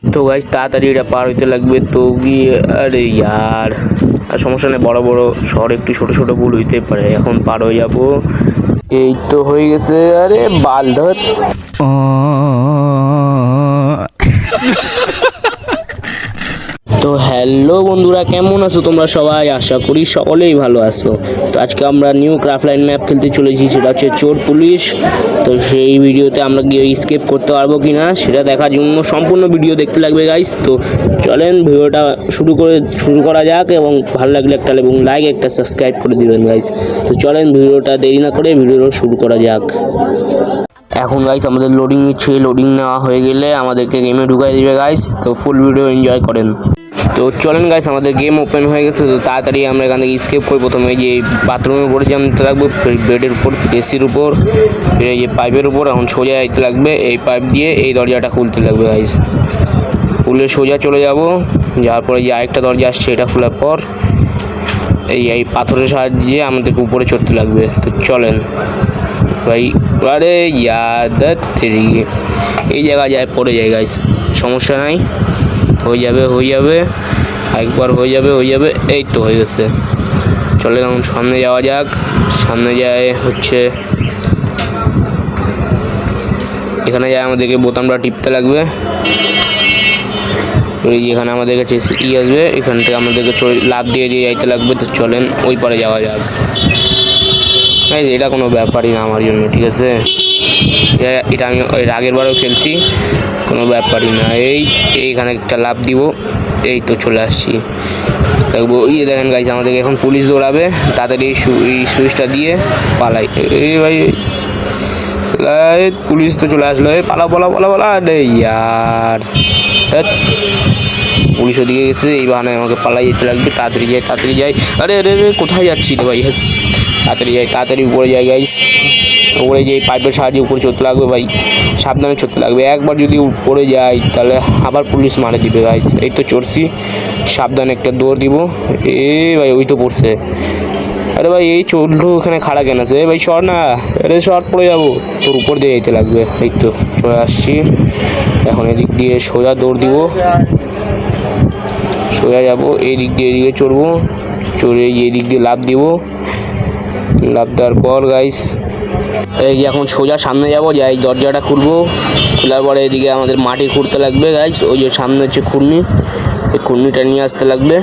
তো গাইস তাড়াতাড়ি এটা পার হইতে লাগবে। তো গিয়ে আরে ইয়ার আর সমস্যা নেই, বড় বড় শহর একটু ছোট ছোট ভুল হইতে পারে, এখন পার হয়ে যাব। এই তো হয়ে গেছে। আরে বাল ধর। তো হ্যালো বন্ধুরা, কেমন আছো তোমরা সবাই? আশা করি সকলেই ভালো আছো। তো আজকে আমরা নিউ ক্রাফটলাইন ম্যাপ খেলতে চলেছি, সেটা হচ্ছে চোর পুলিশ। তো সেই ভিডিওতে আমরা গিয়ে স্কেপ করতে পারবো কিনা সেটা দেখার জন্য সম্পূর্ণ ভিডিও দেখতে লাগবে গাইস। তো চলেন ভিডিওটা শুরু করা যাক, এবং ভালো লাগলে একটা এবং লাইক একটা সাবস্ক্রাইব করে দিবেন গাইস। তো চলেন ভিডিওটা দেরি না করে ভিডিওটা শুরু করা যাক। এখন গাইস আমাদের লোডিং নিচ্ছে, লোডিং নেওয়া হয়ে গেলে আমাদেরকে গেমে ঢুকাই দিবে গাইস। তো ফুল ভিডিও এনজয় করেন। তো চলেন গাইস, আমাদের গেম ওপেন হয়ে গেছে। তো তাড়াতাড়ি আমরা এখান থেকে স্কেপ করি। প্রথমে এই যে বাথরুমের উপরে যেতে লাগবে, বেডের উপর, এসির উপর, এই যে পাইপের উপর। এখন সোজা যেতে লাগবে, এই পাইপ দিয়ে এই দরজাটা খুলতে লাগবে গাইস। খুলে সোজা চলে যাব, যাওয়ার পরে যে আরেকটা দরজা আসছে এটা খোলার পর এই পাথরের সাহায্যে আমাদেরকে উপরে চড়তে লাগবে। তো চলেন ভাই। আরে ইয়ার এই জায়গায় যায় পড়ে যায় গাইস, সমস্যা নাই, হয়ে যাবে একবার হয়ে যাবে। এই তো হয়ে গেছে। চলে এখন সামনে যাওয়া যাক। সামনে যায় হচ্ছে এখানে যায় আমাদেরকে বোতামটা টিপতে লাগবে। এখানে আমাদের কাছে আসবে, এখান থেকে আমাদেরকে লাফ দিয়ে যাইতে লাগবে। তো চলেন ওই পারে যাওয়া যাক। এটা কোনো ব্যাপারই না আমার জন্য, ঠিক আছে? এটা আমি আগের বারেও খেলছি, কোনো ব্যাপারই না। এইখানে একটা লাফ দিব, এই তো চলে আসছি। দেখবো দেখেন গাইস, আমাদেরকে এখন পুলিশ দৌড়াবে। তাড়াতাড়ি এই সুইচটা দিয়ে পালাই। এই ভাই পুলিশ তো চলে আসলো, পালা। আরে ইয়ার পুলিশ ওদিকে গেছে, এই বাহানায় আমাকে পালাই যেতে লাগবে। তাড়াতাড়ি যাই। আরে কোথায় যাচ্ছি রে ভাই? তাড়াতাড়ি উপরে যাই গাইস। উপরে যে পাইপের সাহায্যে উপরে চলতে লাগবে ভাই, সাবধানে চলতে লাগবে। একবার যদি উপরে যাই তাহলে আবার পুলিশ মারে দিবে গাইস। এই তো চড়ছি, সাবধানে একটা দৌড় দিব। ভাই ওই তো পড়ছে। আরে ভাই এই চললু ওখানে খাড়া কেন আছে? ভাই শর্ট না, শর্ট পড়ে যাবো। তোর উপর দিয়ে যেতে লাগবে। এই তো চলে আসছি। এখন এদিক দিয়ে সোজা দৌড় দিব, সোজা যাবো। এদিকে চড়বো, চড়ে এদিক দিয়ে লাফ দিব। লাফ দেওয়ার পর গাইস এই যে এখন সোজা সামনে যাবো, যাই দরজাটা খুলবো। খোলার পরে এদিকে আমাদের মাটি খুঁড়তে লাগবে গাইস। ওই যে সামনে হচ্ছে খুরনি, এই খুরনিটা নিয়ে আসতে লাগবে।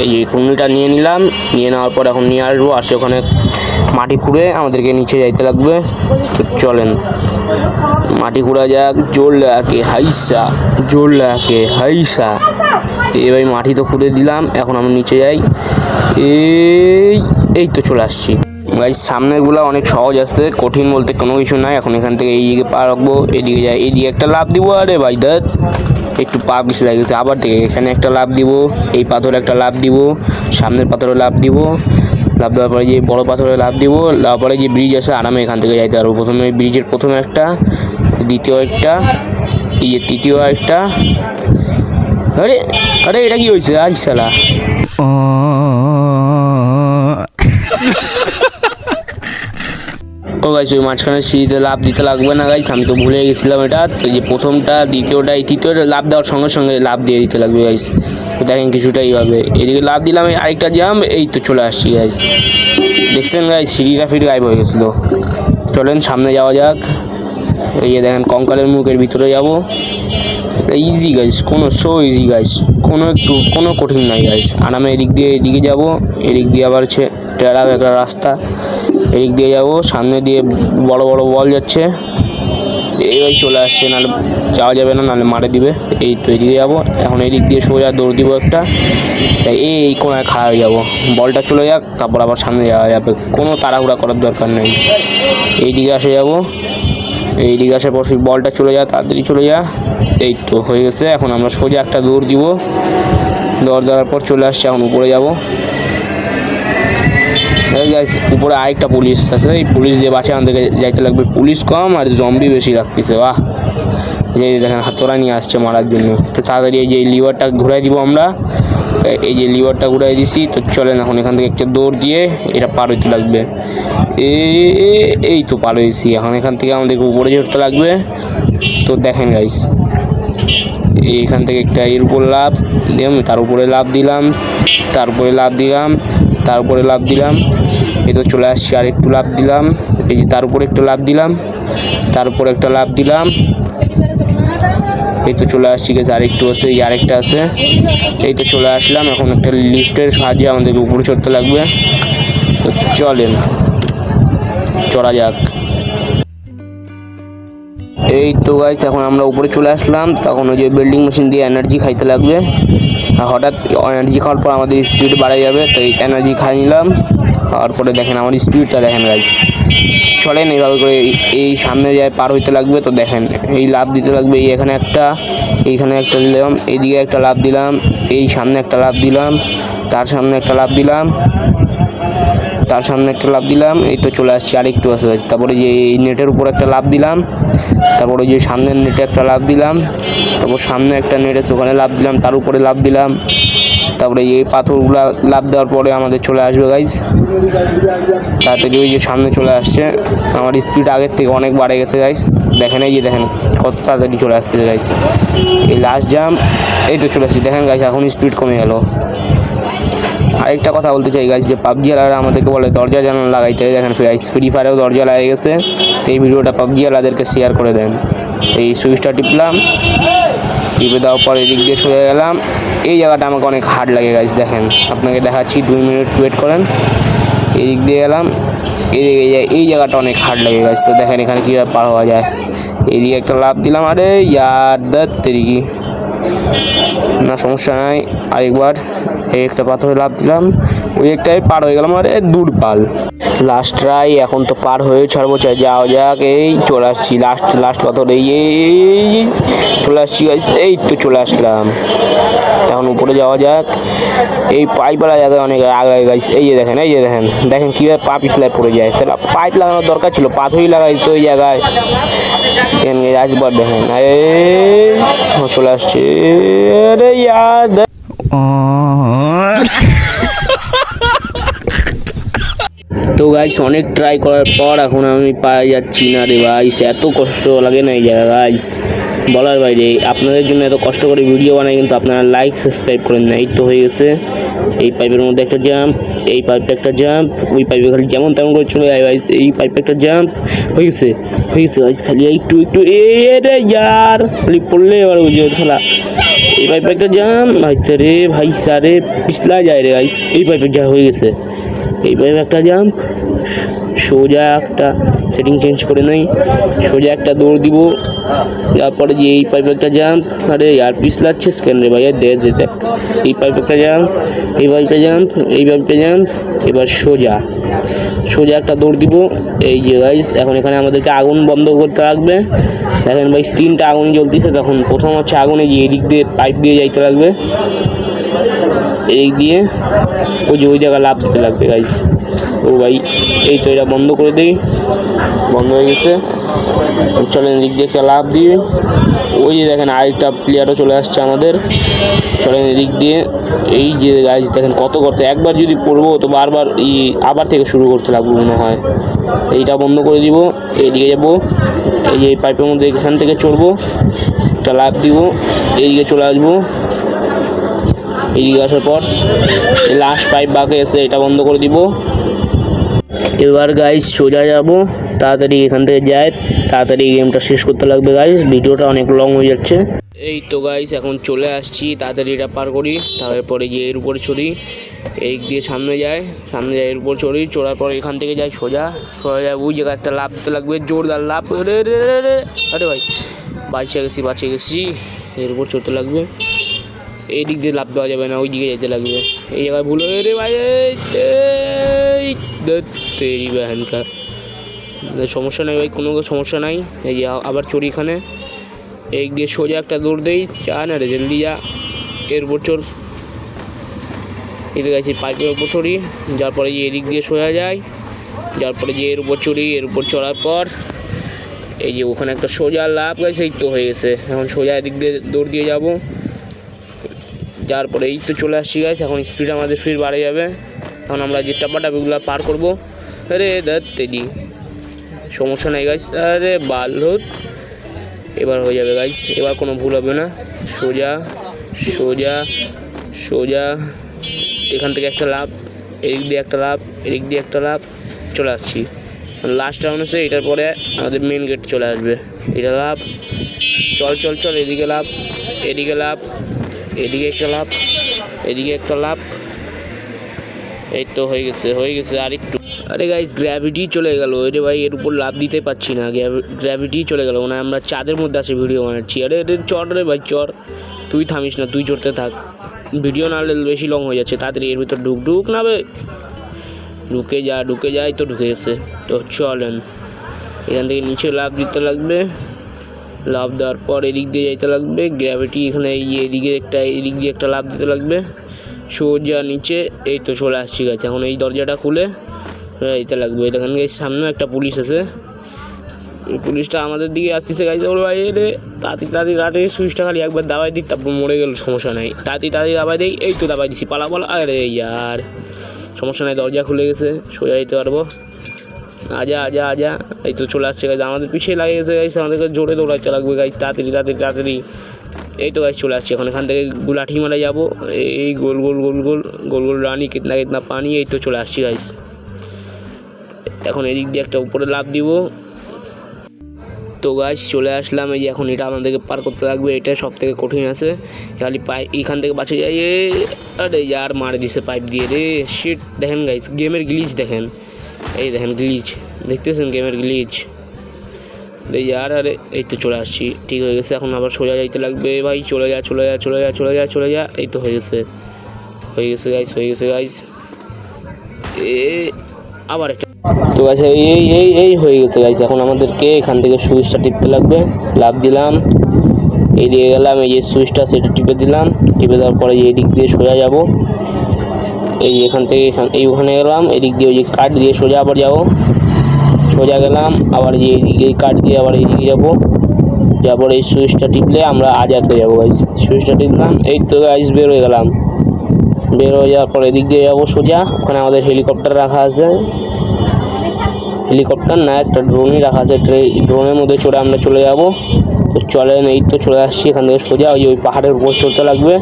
এই যে খুরনিটা নিয়ে নিলাম, নিয়ে নেওয়ার পর এখন নিয়ে আসবো। আসে ওখানে মাটি খুঁড়ে আমাদেরকে নিচে যাইতে লাগবে। তো চলেন মাটি খুঁড়া যাক। জোর লাগে হাইসা। ভাই মাটি তো খুঁড়ে দিলাম, এখন আমি নিচে যাই। এই তো চলে আসছি গাইস। সামনেরগুলো অনেক সহজ আছে, কঠিন বলতে কোনো কিছু নাই। এখন এখান থেকে এইদিকে পা রাখবো, এদিকে যাই, এইদিকে একটা লাফ দিব। আরে ভাই একটু পা পিছু লাগছে, আবার থেকে এখানে একটা লাফ দিব, এই পাথরে একটা লাফ দিব, সামনের পাথরে লাফ দিব। লাফ দেওয়ার পরে যে বড় পাথরে লাফ দিব। লাফ পরে যে ব্রিজ আছে, আরামে এখান থেকে যাইতে পারবো। প্রথমে ব্রিজের প্রথমে একটা, দ্বিতীয় একটা, এই যে তৃতীয় একটা। আরে এটা কি হয়েছে? আজ শালা ও গাইস, ওই মাঝখানে সিঁড়িতে লাফ দিতে লাগবে না গাইস, আমি তো ভুলে গেছিলাম এটা। তো এই যে প্রথমটা, দ্বিতীয়টা, এই তৃতীয়টা লাফ দেওয়ার সঙ্গে সঙ্গে লাফ দিয়ে দিতে লাগবে গাইস। তো দেখেন কিছুটা এইভাবে এদিকে লাফ দিলাম, আরেকটা জাম্প, এই তো চলে আসছি গাইস। দেখছেন গাইস, সিঁড়িটা গায়েব হয়ে গেছিলো। চলেন সামনে যাওয়া যাক। এই যে দেখেন কঙ্কালের মুখের ভিতরে যাব। ইজি গাইস, ইজি গাইস, কোনো কঠিন নাই গাইস। আরামে এদিকে যাব, এদিক দিয়ে আবার হচ্ছে টেরা একটা রাস্তা, এদিক দিয়ে যাবো। সামনে দিয়ে বড় বড় বল যাচ্ছে, এই চলে আসছে, নাহলে যাওয়া যাবে না, নাহলে মারে দিবে। এই তো এদিকে যাবো। এখন এদিক দিয়ে সোজা দৌড় দিব একটা, এই কোনায় খাড়া হয়ে যাবো। বলটা চলে যাক, তারপর আবার সামনে যাওয়া যাবে, কোনো তাড়াহুড়া করার দরকার নেই। এইদিকে আসে যাবো, এইদিকে আসার পর বলটা চলে যা, তাড়াতাড়ি চলে যা। এই তো হয়ে গেছে। এখন আমরা সোজা একটা দৌড় দিব, দৌড় দেওয়ার পর চলে আসছে। এখন উপরে যাবো গাইস। উপরে আরেকটা পুলিশ আছে, এই পুলিশ দিয়ে বাঁচে আমাদেরকে যাইতে লাগবে। পুলিশ কম আর জম্বি বেশি লাগতেছে। বাহ, এই দেখেন হাতোড়া নিয়ে আসছে মারার জন্য। তো তাড়াতাড়ি এই যে লিভারটা ঘুরাই দিব আমরা, এই যে লিভারটা ঘুরাই দিছি। তো চলেন এখন এখান থেকে একটা দৌড় দিয়ে এটা পার হইতে লাগবে। এই তো পার হয়েছি। এখন এখান থেকে আমাদেরকে উপরে চড়তে লাগবে। তো দেখেন গাইস, এইখান থেকে একটা এর উপর লাভ দিলাম, তার উপরে লাভ দিলাম, তারপরে লাভ দিলাম, তারপরে লাভ দিলাম, এই তো চলে আসছি। আর একটু লাভ দিলাম, এই যে তার উপরে একটু লাভ দিলাম, তার উপরে একটা লাভ দিলাম, এই তো চলে আসছি গেছে। আরেকটু আছে, এই আরেকটা আছে, এই তো চলে আসলাম। এখন একটা লিফটের সাহায্যে আমাদের উপরে চড়তে লাগবে। তো চলেন চড়া যাক। এই তো গাইস এখন আমরা উপরে চলে আসলাম। তখন ওই যে বিল্ডিং মেশিন দিয়ে এনার্জি খাইতে লাগবে। আর হঠাৎ এনার্জি খাওয়ার পর আমাদের স্পিড বাড়ে যাবে, তাই এনার্জি খাই নিলাম। খাওয়ার পরে দেখেন আমার স্পিডটা দেখেন গাইস। চলেন এইভাবে করে এই সামনে যায় পার হইতে লাগবে। তো দেখেন এই লাভ দিতে লাগবে, এই এখানে একটা, এইখানে একটা দিলাম, এইদিকে একটা লাভ দিলাম, এই সামনে একটা লাভ দিলাম, তার সামনে একটা লাভ দিলাম, তার সামনে একটা লাভ দিলাম, এই তো চলে আসছি। আরেকটু আছে গাইস। তারপরে যে এই নেটের উপর একটা লাভ দিলাম, তারপরে যে সামনের নেটে একটা লাভ দিলাম, তারপর সামনে একটা নেট আছে ওখানে লাভ দিলাম, তার উপরে লাভ দিলাম, তারপরে এই পাথরগুলো লাভ দেওয়ার পরে আমাদের চলে আসবে গাইস। তাড়াতাড়ি ওই যে সামনে চলে আসছে। আমার স্পিড আগের থেকে অনেক বাড়ে গেছে গাইস। দেখেন এই যে দেখেন কত তাড়াতাড়ি চলে আসতেছে গাইস। এই লাস্ট জাম্প, এই তো চলে আসছি। দেখেন গাইস এখন স্পিড কমে গেল। আরেকটা কথা বলতে চাই গাইস, যে পাবজি ওয়ালারা আমাদেরকে বলে দরজা জানালা লাগাইতে। দেখেন ফ্রি ফায়ারেও দরজা লাগিয়ে গেছে। তো এই ভিডিওটা পাবজি ওয়ালাদেরকে শেয়ার করে দেন। এই সুইচটা টিপলাম, টিপে দেওয়ার পর এদিক দিয়ে সরে গেলাম। এই জায়গাটা আমাকে অনেক হার্ড লাগে গাইস। দেখেন আপনাকে দেখাচ্ছি, 2 মিনিট ওয়েট করেন। এদিক দিয়ে গেলাম, এই জায়গাটা অনেক হার্ড লাগে গাইস। তো দেখেন এখানে কীভাবে পার হওয়া যায়। এদিকে একটা লাভ দিলাম, আরে ইয়ার তেরিকি না, সমস্যা নাই। আরেকবার এই একটা পাথরে লাভ দিলাম, ওই একটাই পার হয়ে গেলাম। আরে দূর পাল, লাস্ট ট্রাই। এখন তো পার হয়ে ছাড়বো, চাই যাওয়া যাক। এই চলে আসছি লাস্ট পাথর, এই চলে আসছি গাইস। এই তো চলে আসলাম, এখন উপরে যাওয়া যাক। এই পাইপওয়ালা জায়গায় অনেক আগে গাইস। এই যে দেখেন, এই যে দেখেন, দেখেন কীভাবে পা পিছলায় পড়ে যায়। সেটা পাইপ লাগানোর দরকার ছিল, পাথরই লাগাই তো এই জায়গায়। আসবার দেখেন চলে আসছে। আরে ইয়ার তো গাইস অনেক ট্রাই করার পর এখন আমি পাই যাচ্ছি না রে গাইস। এত কষ্ট লাগে না এই জায়গা গাইস, বলার বাইরে। আপনাদের জন্য এত কষ্ট করে ভিডিও বানাই, কিন্তু আপনারা লাইক সাবস্ক্রাইব করেন না। এই তো হয়ে গেছে। এই পাইপের মধ্যে একটা জাম্প, এই পাইপে একটা জাম্প, ওই পাইপে খালি যেমন তেমন করে চলে যায় গাইস। এই পাইপে একটা জাম্প হয়ে গেছে গাইস। খালি একটু রে ইয়ার, খালি পড়লে এবার ওই যে শালা। এই পাইপে একটা জাম্প ভাইতে রে ভাই, সারে পিছলা যায় রে গাইস। এই পাইপে যা হয়ে গেছে, এই পাইপে একটা জাম্প, সোজা একটা সেটিং চেঞ্জ করে নেই, সোজা একটা দৌড় দিব। তারপরে যে এই পাইপে একটা জাম্প, আরে আর পিছলাচ্ছে স্ক্যান রে ভাই, দে এই পাইপে একটা জাম্প, এই পাইপে জাম্প, এই পাইপে জাম্প, এবার সোজা একটা দৌড় দিব। এই যে গাইস এখন এখানে আমাদেরকে আগুন বন্ধ করতে লাগবে। দেখেন ভাই 3টা আগুন জ্বলতেছে। তখন প্রথম হচ্ছে আগুনে যে এদিক দিয়ে পাইপ দিয়ে যাইতে লাগবে, এই দিয়ে ওই যে ওই জায়গা লাভ দিতে লাগবে গাইস। ও ভাই এই তো এটা বন্ধ করে দিই, বন্ধ হয়ে গেছে। চলেন এদিক দিয়ে একটা লাভ দিয়ে, ওই যে দেখেন আরেকটা প্লেয়ারও চলে আসছে আমাদের। চলেন এদিক দিয়ে, এই যে গাইস দেখেন কত করতে, একবার যদি পড়বো তো বারবার আবার থেকে শুরু করতে লাগবে মনে হয়। এইটা বন্ধ করে দিব, এইদিকে যাবো, এই যে পাইপের মধ্যে এখান থেকে চড়বো, একটা লাভ দিব, এইদিকে চলে আসবো। এদিকে আসার পর লাস্ট পাইপ বাকি আছে, এটা বন্ধ করে দিব। এবার গাইস সোজা যাব, তাড়াতাড়ি এখান থেকে যায়, তাড়াতাড়ি গেমটা শেষ করতে লাগবে গাইস, ভিডিওটা অনেক লং হয়ে যাচ্ছে। এই তো গাইস এখন চলে আসছি, তাড়াতাড়ি এটা পার করি। তারপরে যে এর উপরে চড়ি, এই দিয়ে সামনে যায় এর উপর চড়ি, চড়ার পর এখান থেকে যাই সোজা যায় ওই জায়গায় একটা লাভ দিতে লাগবে, জোরদার লাভ। আরে ভাই বাঁচিয়ে গেছি। এর উপর চড়তে লাগবে, এই দিক দিয়ে লাভ দেওয়া যাবে না, ওই দিকে যেতে লাগবে। এই জায়গায় ভুল হয়ে রে ভাই, তেরি বাহানকার। সমস্যা নাই ভাই, কোনো সমস্যা নাই। এই যে আবার চড়ি এখানে, এই দিয়ে সোজা একটা দৌড় দেই, চা না রে জলদি যা। এর উপর চড়, এদিকে গেছি পাইপের উপর চড়ি, যার পরে যে এদিক দিয়ে সোজা যায়, যার পরে যে এর উপর চড়ি, এর উপর চড়ার পর এই যে ওখানে একটা সোজা লাভ গেছে। এই তো হয়ে গেছে, এখন সোজা এদিক দিয়ে দৌড় দিয়ে যাবো। যার পরে এই তো চলে আসছি গাইস, এখন স্পিড আমাদের ফির বাড়ে যাবে। এখন আমরা যে টাপাটাপিগুলো পার করবো। আরে তেরি সমস্যা নাই গাইস, আরে বাল এবার হয়ে যাবে গাইস, এবার কোনো ভুল হবে না। সোজা সোজা সোজা, এখান থেকে একটা লাভ, এদিক দিয়ে একটা লাভ, এদিক দিয়ে একটা লাভ, চলে আসছি। লাস্ট রাউন্ড আছে, এটার পরে আমাদের মেন গেট চলে আসবে। এটা লাভ, চল চল চল, এদিকে লাভ, এদিকে লাভ, এদিকে একটা লাভ, এদিকে একটা লাভ। এই তো হয়ে গেছে আর একটু। আরে গাইস, গ্র্যাভিটি চলে গেল। এরে ভাই, এর উপর লাভ দিতে পারছি না, গ্র্যাভিটি চলে গেল। মানে আমরা চাঁদের মধ্যে আসে ভিডিও বানাচ্ছি। আরে চর রে ভাই, চর, তুই থামিস না, তুই চড়তে থাক। ভিডিও না হলে বেশি লং হয়ে যাচ্ছে। তাড়াতাড়ি এর ভিতর ঢুক না বে, ঢুকে যায়। তো ঢুকে গেছে। তো চলেন, এখান থেকে নিচে লাভ দিতে লাগবে। লাভ দেওয়ার পর এদিক দিয়ে যাইতে লাগবে। গ্র্যাভিটি এখানে এদিক দিয়ে একটা লাভ দিতে লাগবে। সোজা নিচে, এই তো চলে আসছি গেছে। এখন এই দরজাটা খুলে এইতে লাগবে। দেখেন গাইস, সামনে একটা পুলিশ আছে। এই পুলিশটা আমাদের দিকে আসতেছে গাইস। ওর ভাই রে, তাড়াতাড়ি সুইচটা খালি একবার দাবাই দিই, তারপর মরে গেল, সমস্যা নাই। তাড়াতাড়ি দাবাই দিই। এই তো দাবাই দিছি, পালা। আরে ইয়ার, সমস্যা নাই, দরজা খুলে গেছে, সোজা যেতে পারবো। আজা, এই তো চলে আসছে গাইস। আমাদের পিছিয়ে লাগে গেছে গাইস, আমাদেরকে জোরে দৌড়াতে লাগবে গাইস। তাড়াতাড়ি। এই তো গাইস চলে আসছে। এখান থেকে লাঠি মারা যাবো। এই গোল রানি, কিতনা পানি। এই তো চলে আসছি গাইস। এখন এদিক দিয়ে একটা উপরে লাভ দিব। তো গাইস চলে আসলাম। এই যে এখন এটা আমাদেরকে পার করতে লাগবে। এটা সব থেকে কঠিন আছে। খালি এখান থেকে বাঁচে যাই। আরে ইয়ার, মারে দিছে পাইপ দিয়ে রে, শিট। দেখেন গাইস, গেমের গ্লিচ দেখেন। এই দেখেন গ্লিচ, দেখতেছেন গেমের গ্লিচ ইয়ার। আরে এই তো চলে আসছি, ঠিক হয়ে গেছে। এখন আবার সোজা যাইতে লাগবে ভাই। চলে যা। এই তো হয়ে গেছে গাইস। আবার একটা। তো গাইস এই হয়ে গেছে গাইস। এখন আমাদেরকে এখান থেকে সুইচটা টিপতে লাগবে। লাভ দিলাম, এই দিয়ে গেলাম। এই যে সুইচটা, সেটা টিপে দিলাম। টিপে দেওয়ার পরে এই দিক দিয়ে সোজা যাব। এই এখান থেকে ওখানে গেলাম। এদিক দিয়ে ওই যে কাঠ দিয়ে সোজা আবার যাবো। সোজা গেলাম, আবার এই কাঠ দিয়ে আবার এইদিকে যাবো। যারপর এই সুইচটা টিপলে আমরা আজাতে যাবো গাইস। সুইচটা টিপলাম, এই তো গাইস বের হয়ে গেলাম। বের হয়ে যাওয়ার পর এদিক দিয়ে যাবো সোজা। ওখানে আমাদের হেলিকপ্টার রাখা আছে। হেলিকপ্টার না, একটা ড্রোনই রাখা আছে। ড্রোনের মধ্যে চড়ে আমরা চলে যাব। তো চলেন, এই তো চলে আসছি। এখান থেকে সোজা ওই পাহাড়ের উপর চড়তে লাগবে।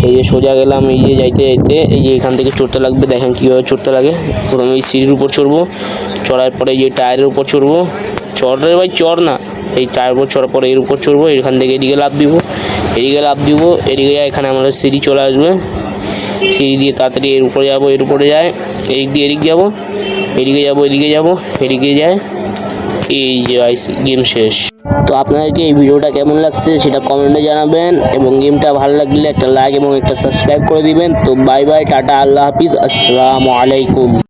এই যে সোজা গেলাম, এই যে যাইতে এই যে এখান থেকে চড়তে লাগবে। দেখেন কীভাবে চড়তে লাগে। প্রথমে এই সিঁড়ির উপর চড়বো। চড়ার পরে এই যে টায়ারের উপর চড়বো। চড় রে ভাই, চড় না। এই টায়ারের উপর চড়ার পরে এর উপর চড়বো। এখান থেকে এদিকে লাভ দিব। এদিকে যায়, এখানে আমাদের সিঁড়ি চলে আসবে। সিঁড়ি দিয়ে তাড়াতাড়ি এর উপরে যাবো। এদিক যাবো। এদিকে যায়। এই যে গেম শেষ। তো আপনাদেরকে এই ভিডিওটা কেমন লাগছে সেটা কমেন্টে জানাবেন, এবং গেমটা ভালো লাগলে একটা লাইক এবং একটা সাবস্ক্রাইব করে দিবেন। তো বাই বাই, টাটা, আল্লাহ হাফিজ, আসসালামু আলাইকুম।